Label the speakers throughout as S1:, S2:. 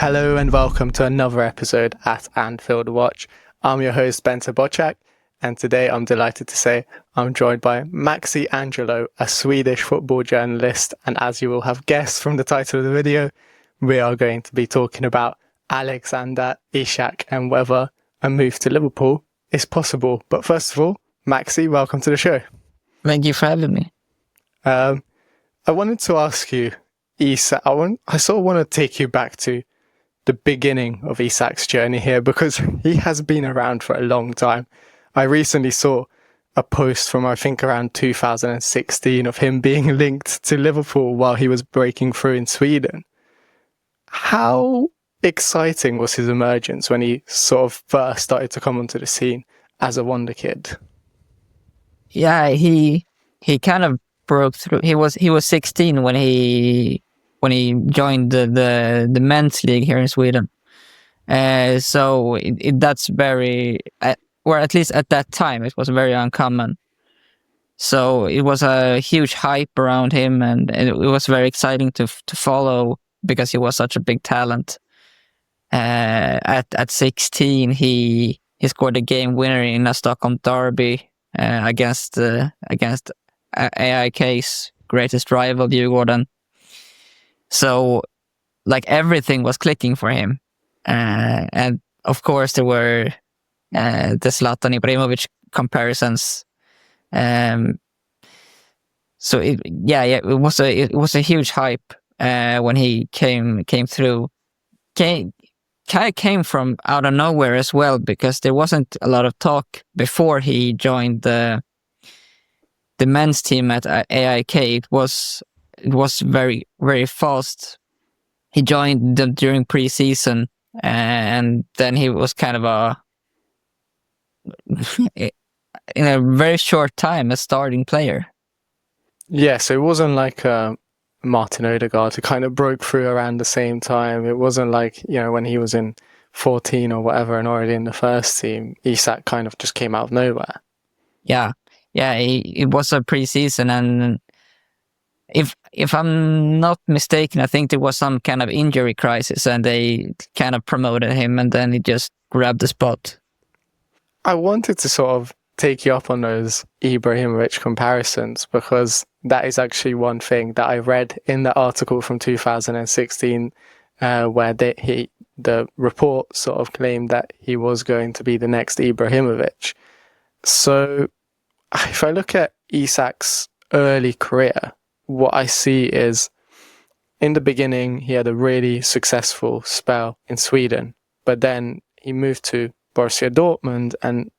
S1: Hello and welcome to another episode at Anfield Watch. I'm your host, Bence Bocsak, and today I'm delighted to say I'm joined by Maxi Angelo, a Swedish football journalist, and as you will have guessed from the title of the video, we are going to be talking about Alexander Isak and whether a move to Liverpool is possible. But first of all, Maxi, welcome to the show.
S2: Thank you for having me.
S1: I wanted to ask you, Isak, I sort of want to take you back to the beginning of Isak's journey here because he has been around for a long time. I recently saw a post from, I think, around 2016 of him being linked to Liverpool while he was breaking through in Sweden. How exciting was his emergence when he sort of first started to come onto the scene as a wonder kid?
S2: Yeah, he kind of broke through. He was 16 when he joined the men's league here in Sweden. So that's very, or at least at that time, it was very uncommon. So it was a huge hype around him, and it was very exciting to follow because he was such a big talent. At 16, he scored a game winner in a Stockholm derby against AIK's greatest rival, Djurgården. So, like, everything was clicking for him. And, of course, there were the Zlatan Ibrahimovic comparisons. So, it was a huge hype when he came through. Kind of came from out of nowhere as well, because there wasn't a lot of talk before he joined the men's team at AIK. It was very, very fast. He joined them during pre-season, and then he was kind of in a very short time, a starting player.
S1: Yeah, so it wasn't like Martin Odegaard who kind of broke through around the same time. It wasn't like, when he was in 14 or whatever and already in the first team, Isak kind of just came out of nowhere.
S2: Yeah, it was a pre-season, and if I'm not mistaken, I think there was some kind of injury crisis and they kind of promoted him, and then he just grabbed the spot.
S1: I wanted to sort of take you up on those Ibrahimovic comparisons because that is actually one thing that I read in the article from 2016 where the report sort of claimed that he was going to be the next Ibrahimovic. So if I look at Isak's early career, what I see is in the beginning, he had a really successful spell in Sweden, but then he moved to Borussia Dortmund and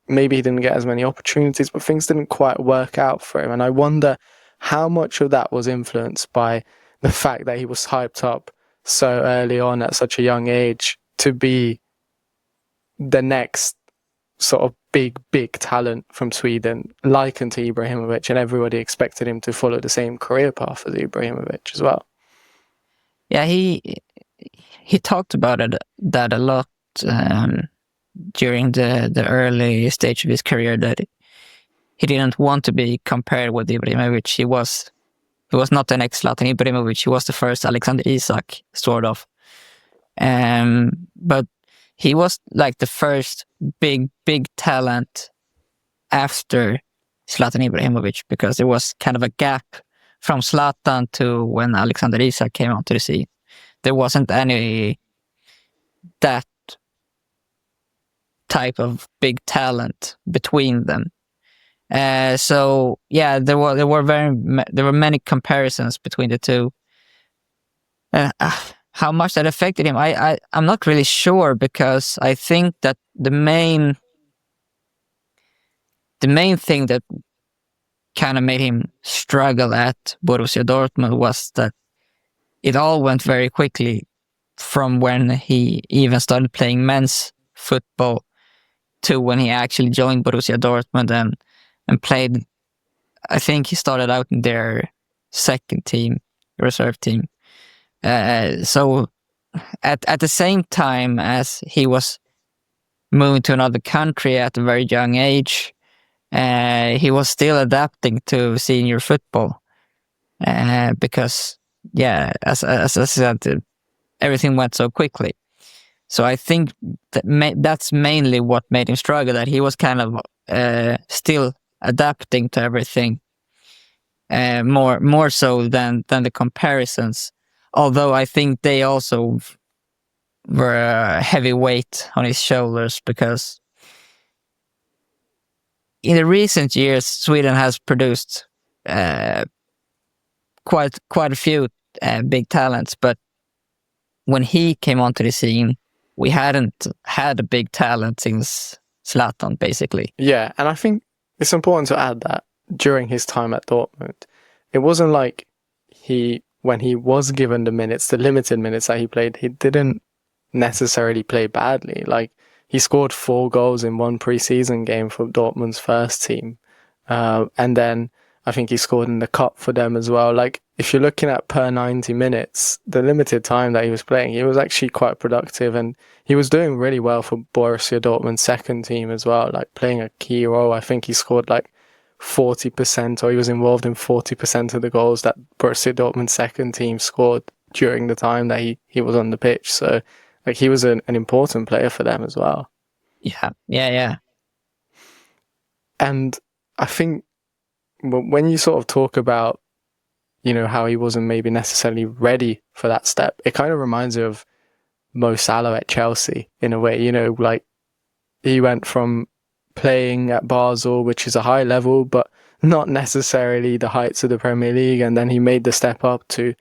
S1: maybe he didn't get as many opportunities, but things didn't quite work out for him. And I wonder how much of that was influenced by the fact that he was hyped up so early on at such a young age to be the next sort of big talent from Sweden, likened to Ibrahimovic, and everybody expected him to follow the same career path as Ibrahimovic as well.
S2: Yeah, he talked about that a lot during the early stage of his career, that he didn't want to be compared with Ibrahimovic. He was not the next Zlatan Ibrahimovic. He was the first Alexander Isak, sort of. But he was like the first big talent after Zlatan Ibrahimovic, because there was kind of a gap from Zlatan to when Alexander Isak came onto the scene. There wasn't any that type of big talent between them. So yeah, there were many comparisons between the two. How much that affected him, I'm not really sure, because I think that the main thing that kind of made him struggle at Borussia Dortmund was that it all went very quickly from when he even started playing men's football to when he actually joined Borussia Dortmund and played. I think he started out in their second team, reserve team. So at the same time as he was moving to another country at a very young age, he was still adapting to senior football. Because, yeah, as I said, everything went so quickly. So I think that's mainly what made him struggle, that he was kind of still adapting to everything more so than the comparisons. Although I think they also were a heavy weight on his shoulders, because in the recent years Sweden has produced quite a few big talents, but when he came onto the scene, we hadn't had a big talent since Zlatan, basically.
S1: Yeah, and I think it's important to add that during his time at Dortmund, it wasn't like when he was given the limited minutes that he played, he didn't necessarily play badly. Like, he scored 4 goals in one preseason game for Dortmund's first team. And then I think he scored in the cup for them as well. Like, if you're looking at per 90 minutes, the limited time that he was playing, he was actually quite productive, and he was doing really well for Borussia Dortmund's second team as well, like playing a key role. I think he scored like 40%, or he was involved in 40% of the goals that Borussia Dortmund's second team scored during the time that he was on the pitch. So, like, he was an important player for them as well.
S2: Yeah.
S1: And I think when you sort of talk about, you know, how he wasn't maybe necessarily ready for that step, it kind of reminds me of Mo Salah at Chelsea in a way. You know, like, he went from playing at Basel, which is a high level, but not necessarily the heights of the Premier League, and then he made the step up to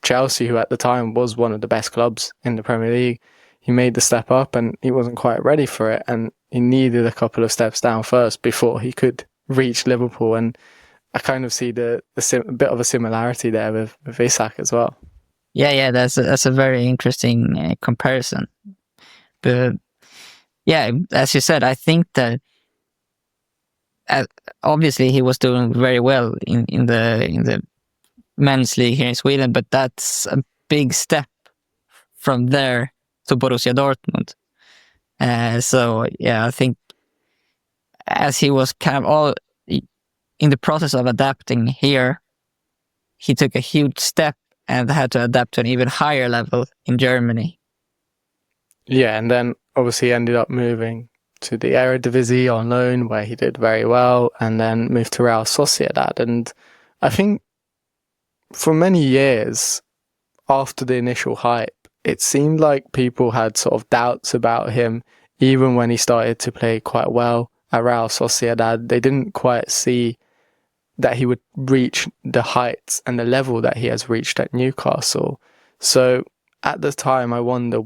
S1: Chelsea, who at the time was one of the best clubs in the Premier League. He made the step up and he wasn't quite ready for it, and he needed a couple of steps down first before he could reach Liverpool. And I kind of see a bit of a similarity there with Isak as well.
S2: Yeah, that's a very interesting comparison. But yeah, as you said, I think that obviously he was doing very well in the men's league here in Sweden, but that's a big step from there to Borussia Dortmund. So yeah, I think as he was kind of all in the process of adapting here, he took a huge step and had to adapt to an even higher level in Germany.
S1: Yeah, and then obviously ended up moving to the Eredivisie on loan, where he did very well, and then moved to Real Sociedad. And I think for many years after the initial hype, it seemed like people had sort of doubts about him, even when he started to play quite well at Real Sociedad. They didn't quite see that he would reach the heights and the level that he has reached at Newcastle. So at the time, I wonder,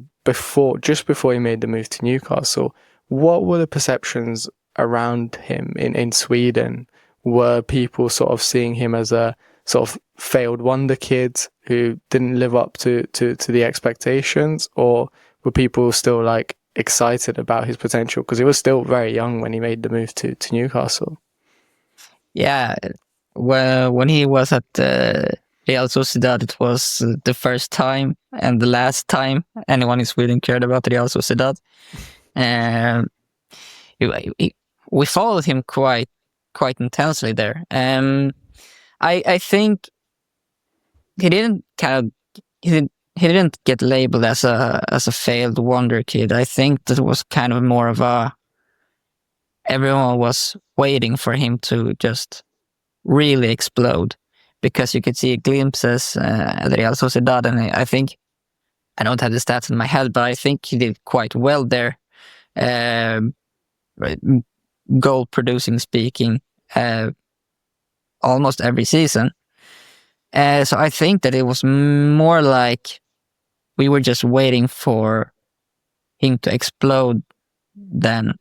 S1: just before he made the move to Newcastle, what were the perceptions around him in Sweden? Were people sort of seeing him as a sort of failed wonder kid who didn't live up to the expectations, or were people still like excited about his potential? Because he was still very young when he made the move to Newcastle.
S2: Yeah, well, when he was at Real Sociedad, it was the first time and the last time anyone in Sweden cared about Real Sociedad. We followed him quite intensely there. I think he didn't get labeled as a failed wonder kid. I think that was kind of more of everyone was waiting for him to just really explode, because you could see glimpses at Real Sociedad, and I think, I don't have the stats in my head, but I think he did quite well there, goal producing speaking, almost every season. So I think that it was more like we were just waiting for him to explode than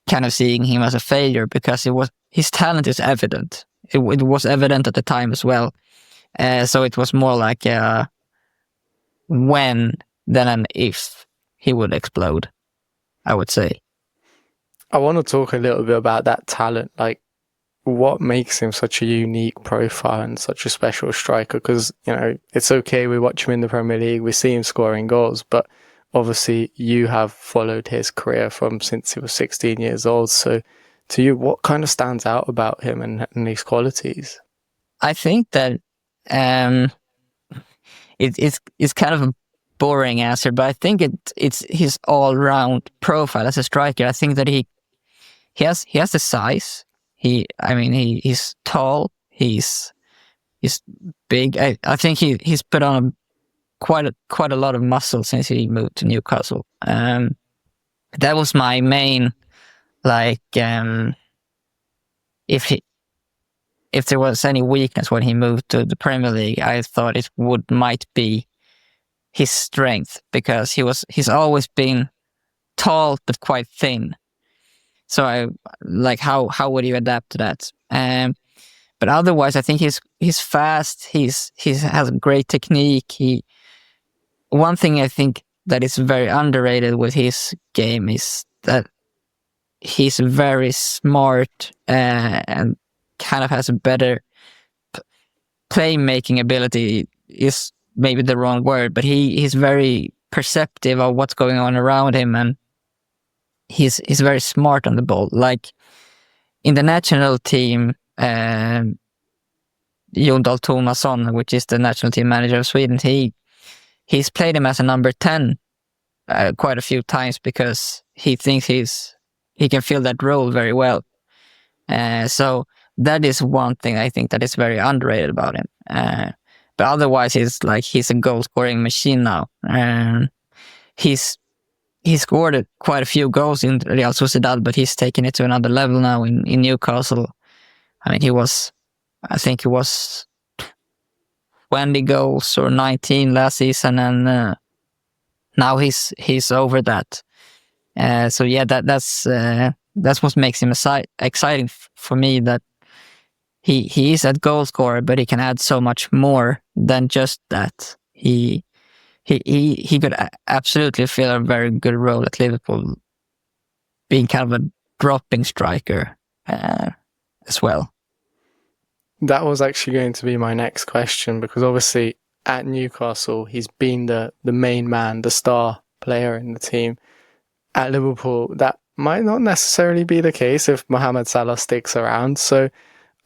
S2: kind of seeing him as a failure, because his talent is evident. It was evident at the time as well. So it was more like when than an if he would explode, I would say.
S1: I want to talk a little bit about that talent. Like, what makes him such a unique profile and such a special striker? Because, you know, it's okay, we watch him in the Premier League, we see him scoring goals, but obviously you have followed his career from since he was 16 years old. So to you, what kind of stands out about him and his qualities?
S2: I think that it's kind of boring answer, but I think it's his all-round profile as a striker. I think that he has the size. He's tall. He's big. I think he's put on quite a lot of muscle since he moved to Newcastle. That was my main, like, if there was any weakness when he moved to the Premier League, I thought it might be his strength, because he's always been tall but quite thin. So I like, how would you adapt to that? But otherwise, I think he's fast. He has great technique. One thing I think that is very underrated with his game is that he's very smart and kind of has a better playmaking ability. Is maybe the wrong word, but he's very perceptive of what's going on around him, and he's very smart on the ball. Like in the national team, Jon Dahl Tomasson, which is the national team manager of Sweden, he's played him as a number 10 quite a few times, because he thinks he can fill that role very well. So that is one thing I think that is very underrated about him. But otherwise, he's a goal-scoring machine now. He scored quite a few goals in Real Sociedad, but he's taken it to another level now in Newcastle. I mean, I think he was 20 goals or 19 last season, and now he's over that. So yeah, that's what makes him exciting for me, that he is a goal scorer, but he can add so much more than just that. He could absolutely fill a very good role at Liverpool, being kind of a dropping striker as well.
S1: That was actually going to be my next question, because obviously at Newcastle, he's been the main man, the star player in the team. At Liverpool, that might not necessarily be the case if Mohamed Salah sticks around. So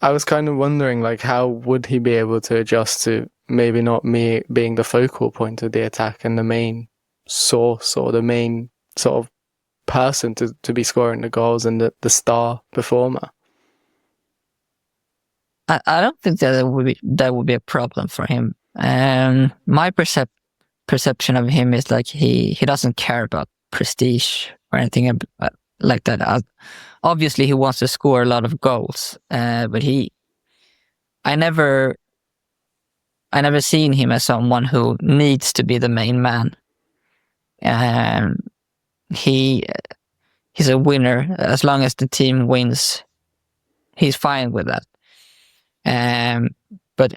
S1: I was kind of wondering, like, how would he be able to adjust to maybe not me being the focal point of the attack and the main source or the main sort of person to be scoring the goals and the star performer?
S2: I don't think that would be a problem for him. My perception of him is like he doesn't care about prestige or anything like that. Obviously, he wants to score a lot of goals, but I never seen him as someone who needs to be the main man. He's a winner. As long as the team wins, he's fine with that. But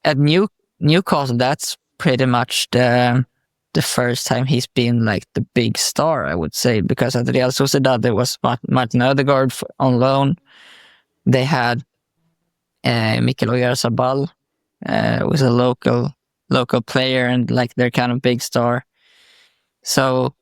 S2: at Newcastle, that's pretty much the first time he's been like the big star, I would say, because at Real Sociedad there was Martin Ødegaard on loan. They had Mikel Oyarzabal, who was a local player and like their kind of big star. So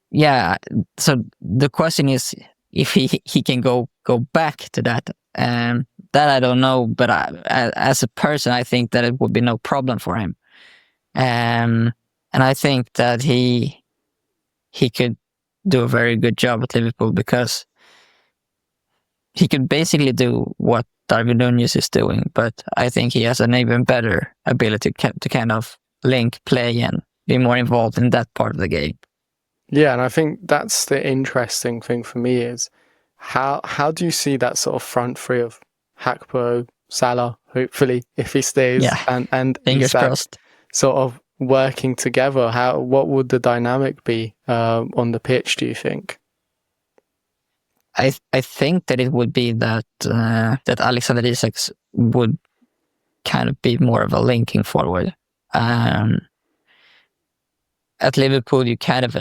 S2: yeah, so the question is if he can go back to that. That I don't know, but as a person, I think that it would be no problem for him. And I think that he could do a very good job at Liverpool, because he could basically do what Darwin Núñez is doing, but I think he has an even better ability to kind of link play and be more involved in that part of the game.
S1: Yeah, and I think that's the interesting thing for me is how do you see that sort of front three of Gakpo, Salah, hopefully, if he stays, and
S2: fingers
S1: Isak
S2: crossed,
S1: sort of working together? What would the dynamic be on the pitch, do you think?
S2: I think that it would be that Alexander Isak would kind of be more of a linking forward. At Liverpool, you kind of,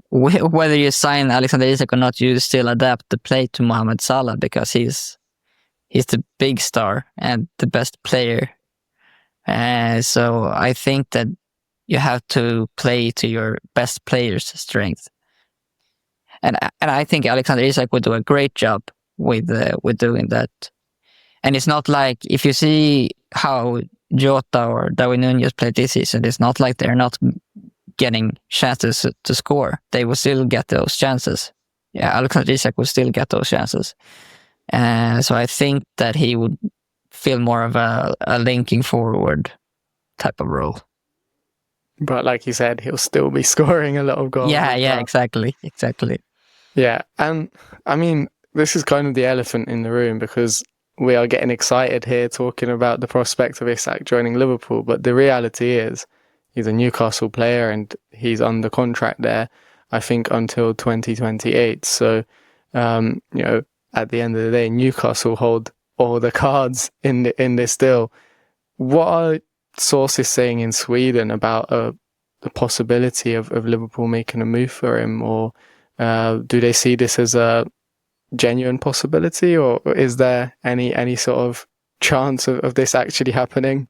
S2: whether you sign Alexander Isak or not, you still adapt the play to Mohamed Salah, because he's the big star and the best player. So I think that you have to play to your best player's strength. And I think Alexander Isak would do a great job with doing that. And it's not like, if you see how Jota or Darwin Nunez played this season, it's not like they're not getting chances to score. They will still get those chances. Yeah, Alexander Isak will still get those chances. So I think that he would feel more of a linking forward type of role.
S1: But like you said, he'll still be scoring a lot of goals.
S2: Yeah,
S1: well.
S2: exactly.
S1: Yeah, and I mean, this is kind of the elephant in the room because we are getting excited here talking about the prospect of Isak joining Liverpool, but the reality is he's a Newcastle player and he's under contract there, I think, until 2028. So, at the end of the day, Newcastle hold all the cards in this deal. What are sources saying in Sweden about the possibility of Liverpool making a move for him, or do they see this as a genuine possibility, or is there any sort of chance of this actually happening?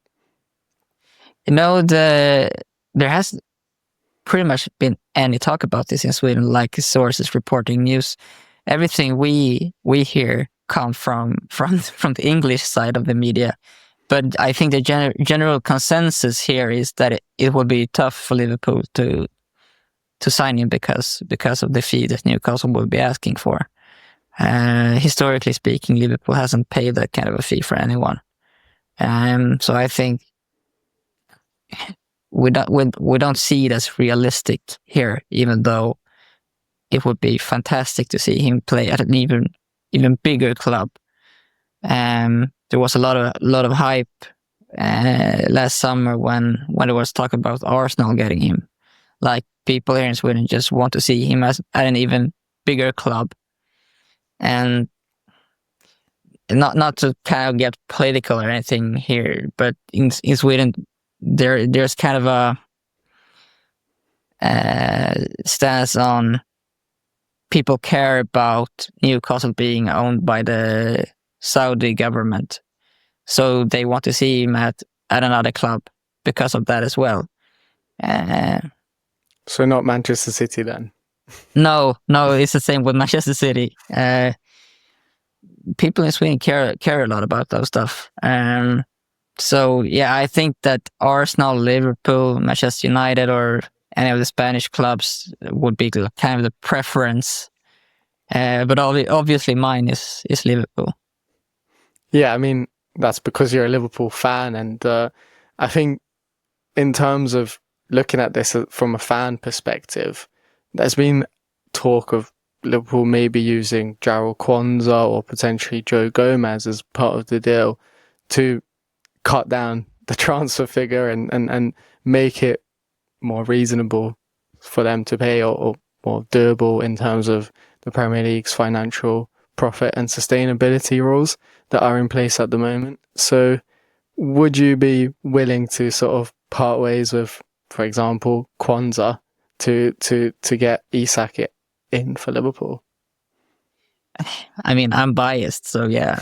S2: There has pretty much been any talk about this in Sweden, like sources reporting news. Everything we hear come from the English side of the media. But I think the general consensus here is that it will be tough for Liverpool to sign him because of the fee that Newcastle will be asking for. Historically speaking, Liverpool hasn't paid that kind of a fee for anyone. So I think we don't see it as realistic here, even though it would be fantastic to see him play at an even bigger club. There was a lot of hype last summer when there was talk about Arsenal getting him. Like, people here in Sweden just want to see him at an even bigger club. And not to kind of get political or anything here, but in Sweden there's kind of a stance on people care about Newcastle being owned by the Saudi government, so they want to see him at another club because of that as well.
S1: So not Manchester City then?
S2: No, it's the same with Manchester City. People in Sweden care a lot about those stuff. So yeah, I think that Arsenal, Liverpool, Manchester United, or any of the Spanish clubs would be kind of the preference. But obviously mine is Liverpool.
S1: Yeah, I mean, that's because you're a Liverpool fan, and I think in terms of looking at this from a fan perspective, there's been talk of Liverpool maybe using Jarrell Kwanzaa or potentially Joe Gomez as part of the deal to cut down the transfer figure and make it more reasonable for them to pay, or more doable in terms of the Premier League's financial profit and sustainability rules that are in place at the moment. So would you be willing to sort of part ways with, for example, Kwanzaa to get Isak in for Liverpool?
S2: I mean, I'm biased, so yeah.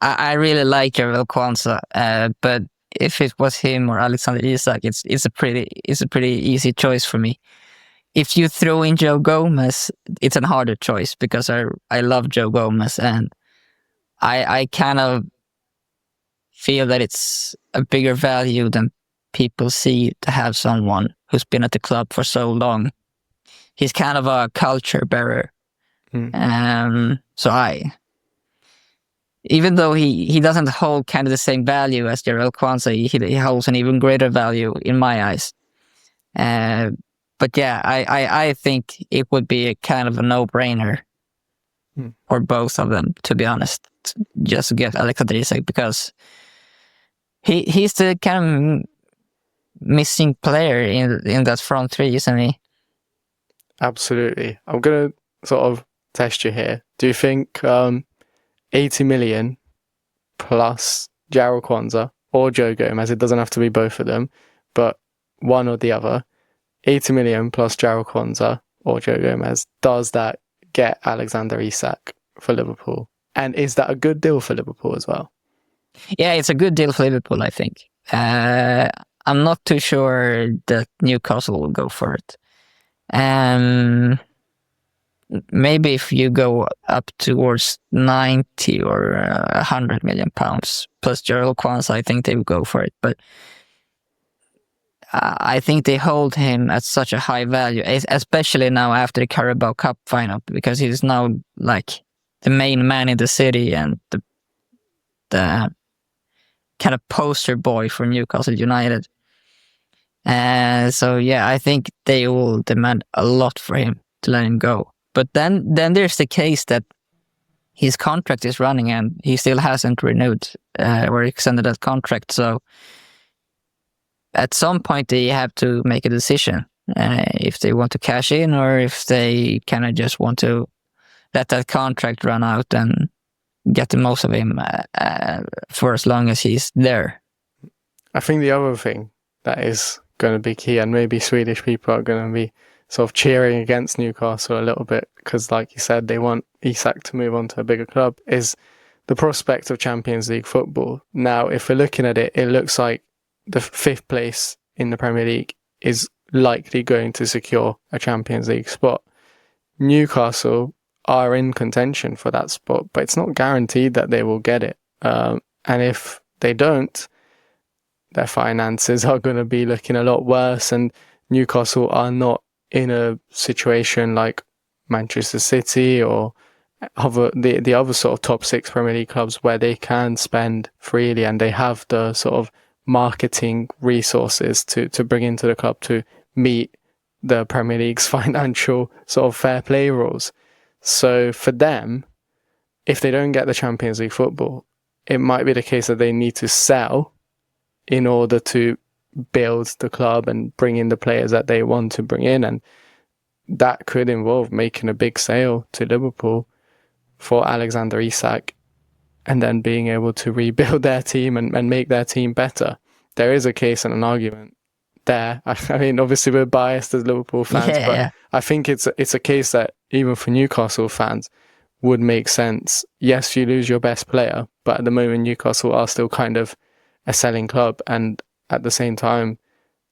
S2: I really like Jarrell Kwanzaa, but if it was him or Alexander Isak, it's a pretty easy choice for me. If you throw in Joe Gomez, it's a harder choice because I love Joe Gomez, and I kind of feel that it's a bigger value than people see to have someone who's been at the club for so long. He's kind of a culture bearer. So even though he doesn't hold kind of the same value as Jarrell Kwanzaa, he holds an even greater value in my eyes. But yeah, I think it would be a kind of a no-brainer for both of them, to be honest, just to get Alexander Isak, because he's the kind of missing player in that front three, isn't he?
S1: Absolutely. I'm going to sort of test you here. Do you think 80 million plus Jarrell Kwanzaa or Joe Gomez, it doesn't have to be both of them, but one or the other, 80 million plus Jarrell Kwanzaa or Joe Gomez, does that get Alexander Isak for Liverpool? And is that a good deal for Liverpool as well?
S2: Yeah, it's a good deal for Liverpool, I think. I'm not too sure that Newcastle will go for it. maybe if you go up towards 90 or 100 million pounds plus Gerald Kwanzaa, I think they would go for it. But I think they hold him at such a high value, especially now after the Carabao Cup final, because he's now like the main man in the city and the kind of poster boy for Newcastle United. So yeah, I think they will demand a lot for him to let him go. But then there's the case that his contract is running and he still hasn't renewed or extended that contract. So at some point they have to make a decision if they want to cash in or if they kind of just want to let that contract run out and get the most of him for as long as he's there.
S1: I think the other thing that is going to be key, and maybe Swedish people are going to be sort of cheering against Newcastle a little bit because, like you said, they want Isak to move on to a bigger club, is the prospect of Champions League football. Now, if we're looking at it, it looks like the 5th place in the Premier League is likely going to secure a Champions League spot. Newcastle are in contention for that spot, but it's not guaranteed that they will get it. And if they don't, their finances are going to be looking a lot worse, and Newcastle are not in a situation like Manchester City or the other sort of top 6 Premier League clubs where they can spend freely and they have the sort of marketing resources to bring into the club to meet the Premier League's financial sort of fair play rules. So for them, if they don't get the Champions League football, it might be the case that they need to sell in order to build the club and bring in the players that they want to bring in. And that could involve making a big sale to Liverpool for Alexander Isak and then being able to rebuild their team and make their team better. There is a case and an argument there. I mean, obviously we're biased as Liverpool fans, but I think it's a case that even for Newcastle fans would make sense. Yes, you lose your best player, but at the moment Newcastle are still kind of a selling club, and at the same time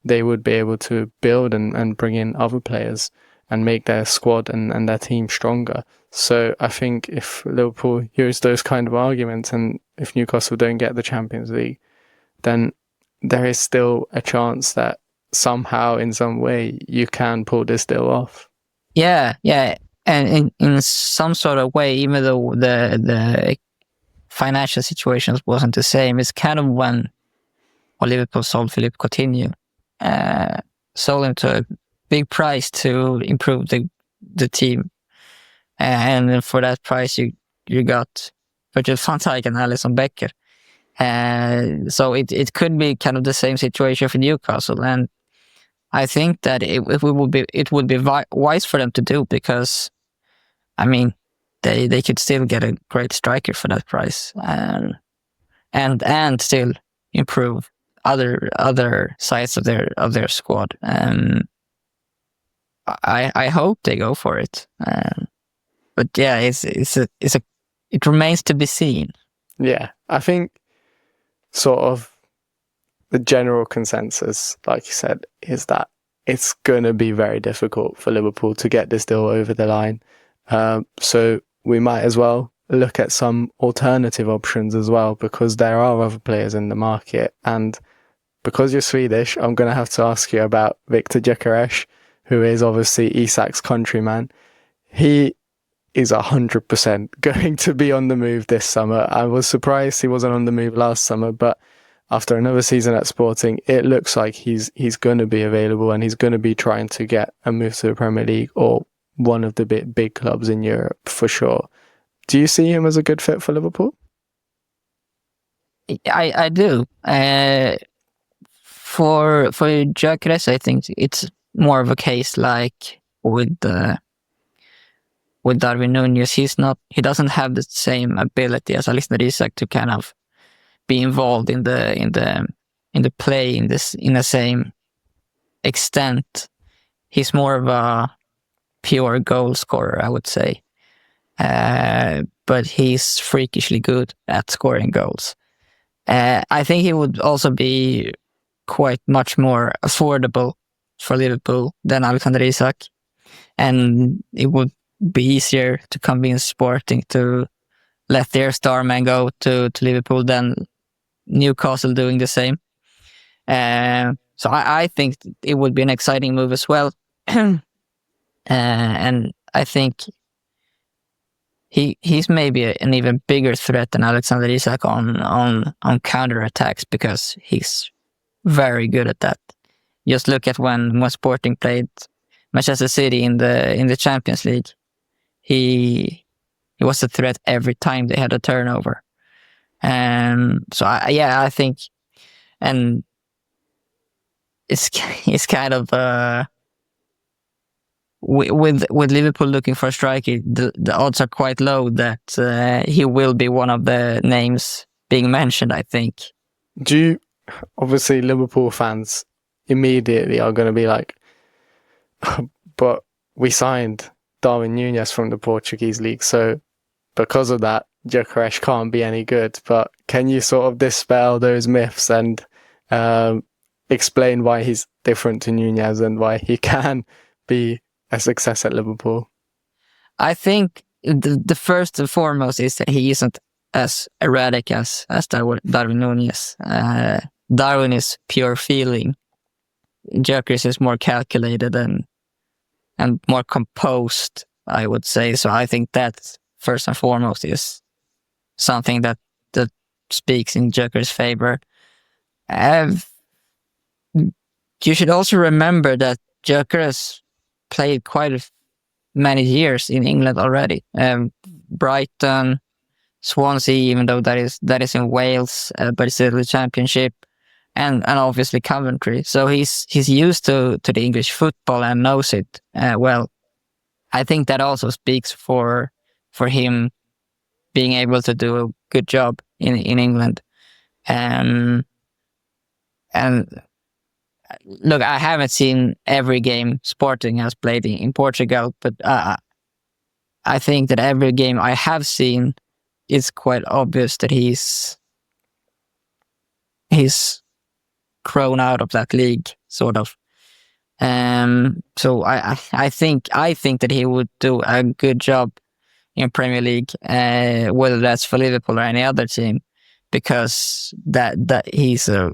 S1: they would be able to build and bring in other players and make their squad and their team stronger. So I think if Liverpool use those kind of arguments and if Newcastle don't get the Champions League, then there is still a chance that somehow in some way you can pull this deal off.
S2: Yeah. And in some sort of way, even though the financial situations wasn't the same, it's kind of when Liverpool sold Philippe Coutinho, sold him to a big price to improve the team, and for that price you got Virgil van Dijk and Alisson Becker. So it could be kind of the same situation for Newcastle, and I think that it would be wise for them to do, because I mean they could still get a great striker for that price, and still improve other sides of their squad. I hope they go for it. But yeah, it remains to be seen.
S1: Yeah, I think sort of the general consensus, like you said, is that it's going to be very difficult for Liverpool to get this deal over the line. So we might as well look at some alternative options as well, because there are other players in the market. And because you're Swedish, I'm going to have to ask you about Viktor Gyökeres, who is obviously Isak's countryman. He is 100% going to be on the move this summer. I was surprised he wasn't on the move last summer, but after another season at Sporting, it looks like he's going to be available and he's going to be trying to get a move to the Premier League or one of the big clubs in Europe for sure. Do you see him as a good fit for Liverpool?
S2: I do. For Gyökeres, I think it's more of a case like with Darwin Núñez. He doesn't have the same ability as Alexander Isak to kind of be involved in the play in the same extent. He's more of a pure goal scorer, I would say. But he's freakishly good at scoring goals. I think he would also be quite much more affordable for Liverpool than Alexander Isak, and it would be easier to convince Sporting to let their star man go to Liverpool than Newcastle doing the same. So I think it would be an exciting move as well. And I think he's maybe an even bigger threat than Alexander Isak on counterattacks, because he's very good at that. Just look at when Sporting played Manchester City in the Champions League. He was a threat every time they had a turnover. So I think, and it's kind of with Liverpool looking for a striker, the odds are quite low that he will be one of the names being mentioned, I think.
S1: Obviously Liverpool fans immediately are going to be like, but we signed Darwin Núñez from the Portuguese league, so because of that, Gyökeres can't be any good. But can you sort of dispel those myths and explain why he's different to Núñez and why he can be a success at Liverpool?
S2: I think the first and foremost is that he isn't as erratic as Darwin Núñez. Darwin is pure feeling. Gyökeres is more calculated and more composed, I would say. So I think that first and foremost is something that speaks in Gyökeres' favor. You should also remember that Gyökeres played quite many years in England already. Brighton, Swansea, even though that is in Wales, but it's still the Championship, and obviously Coventry. So he's used to the English football and knows it well. I think that also speaks for him being able to do a good job in England. And look, I haven't seen every game Sporting has played in Portugal, but I think that every game I have seen, it's quite obvious that he's grown out of that league, sort of. So I think that he would do a good job in Premier League, whether that's for Liverpool or any other team, because that he's a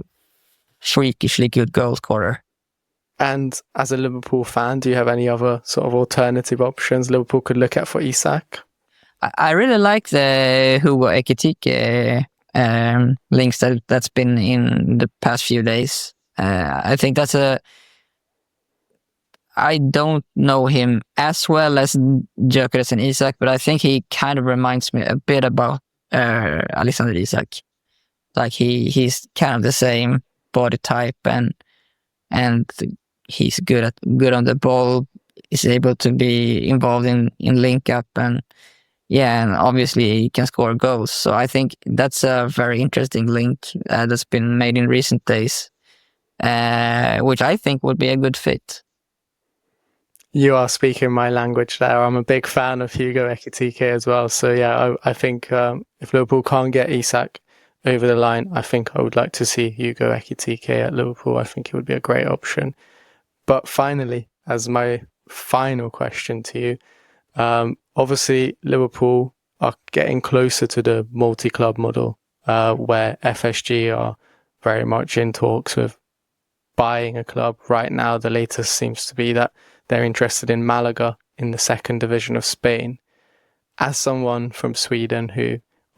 S2: freakishly good goal scorer.
S1: And as a Liverpool fan, do you have any other sort of alternative options Liverpool could look at for Isak?
S2: I really like the Hugo Ekitike links that's been in the past few days. I think that's I don't know him as well as Gyökeres and Isak, but I think he kind of reminds me a bit about Alexander Isak. Like he's kind of the same body type, and he's good on the ball. He's able to be involved in link up, and obviously he can score goals. So I think that's a very interesting link that's been made in recent days, which I think would be a good fit.
S1: You are speaking my language there. I'm a big fan of Hugo Ekitike as well. So yeah, I think if Liverpool can't get Isak over the line, I think I would like to see Hugo Ekitike at Liverpool. I think it would be a great option. But finally, as my final question to you, obviously Liverpool are getting closer to the multi-club model, where FSG are very much in talks with buying a club. Right now, the latest seems to be that they're interested in Malaga in the second division of Spain. As someone from Sweden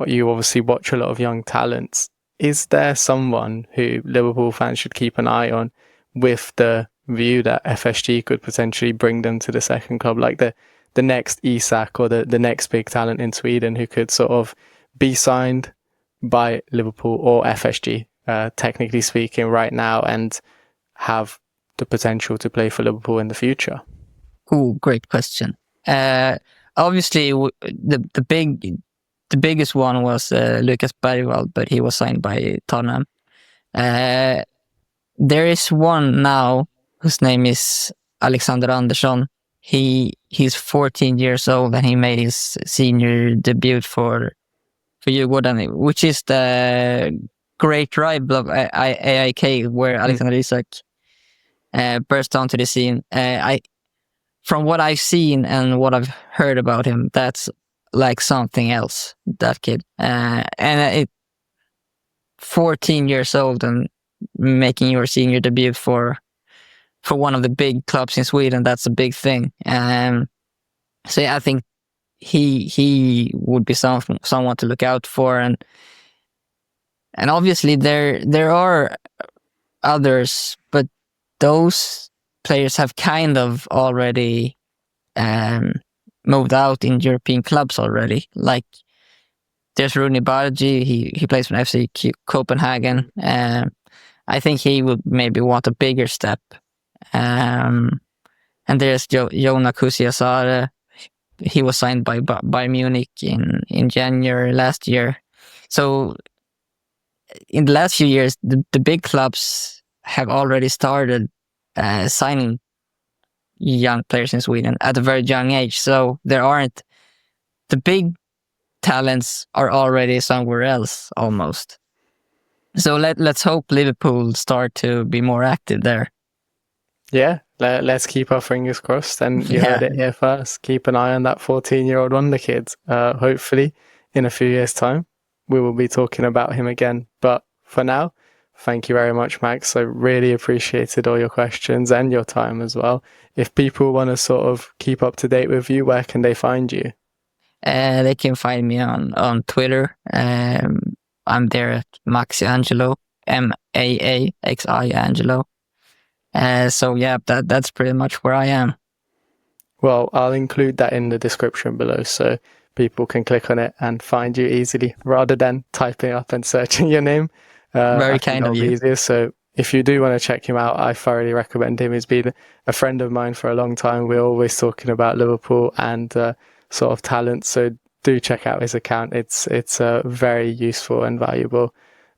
S1: you obviously watch a lot of young talents, is there someone who Liverpool fans should keep an eye on with the view that FSG could potentially bring them to the second club, like the next Isak or the next big talent in Sweden who could sort of be signed by Liverpool or FSG, technically speaking, right now, and have the potential to play for Liverpool in the future?
S2: Cool, great question. Obviously, the biggest one was Lucas Bergvall, but he was signed by Tottenham. There is one now whose name is Alexander Andersson. He's 14 years old and he made his senior debut for Djurgården, which is the great rival of AIK, where Alexander Isak burst onto the scene. from what I've seen and what I've heard about him, that's like something else, that kid. And 14 years old and making your senior debut for one of the big clubs in Sweden, that's a big thing. So yeah, I think he would be someone to look out for, and obviously there are others, but those players have kind of already moved out in European clubs already. Like there's Rooney Bargi, he plays for FC Copenhagen. I think he would maybe want a bigger step. And there's Jona Kusiasare. He was signed by Bayern Munich in January last year. So in the last few years, the big clubs have already started signing young players in Sweden at a very young age. So there aren't, the big talents are already somewhere else almost. So let's hope Liverpool start to be more active there.
S1: Yeah, let's keep our fingers crossed. And you heard it here first. Keep an eye on that 14-year-old wonder kid. Hopefully, in a few years' time, we will be talking about him again. But for now, thank you very much, Max. I really appreciated all your questions and your time as well. If people want to sort of keep up to date with you, where can they find you?
S2: They can find me on Twitter. I'm there at Maxi Angelo, Maaxi Angelo. So yeah, that's pretty much where I am.
S1: Well, I'll include that in the description below so people can click on it and find you easily rather than typing up and searching your name.
S2: Very kind of you.
S1: Easier. So if you do want to check him out, I thoroughly recommend him. He's been a friend of mine for a long time. We're always talking about Liverpool and sort of talent. So do check out his account. It's very useful and valuable.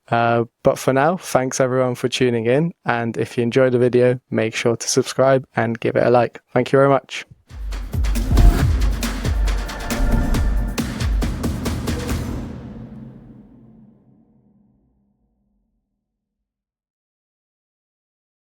S1: But for now, thanks everyone for tuning in. And if you enjoyed the video, make sure to subscribe and give it a like. Thank you very much.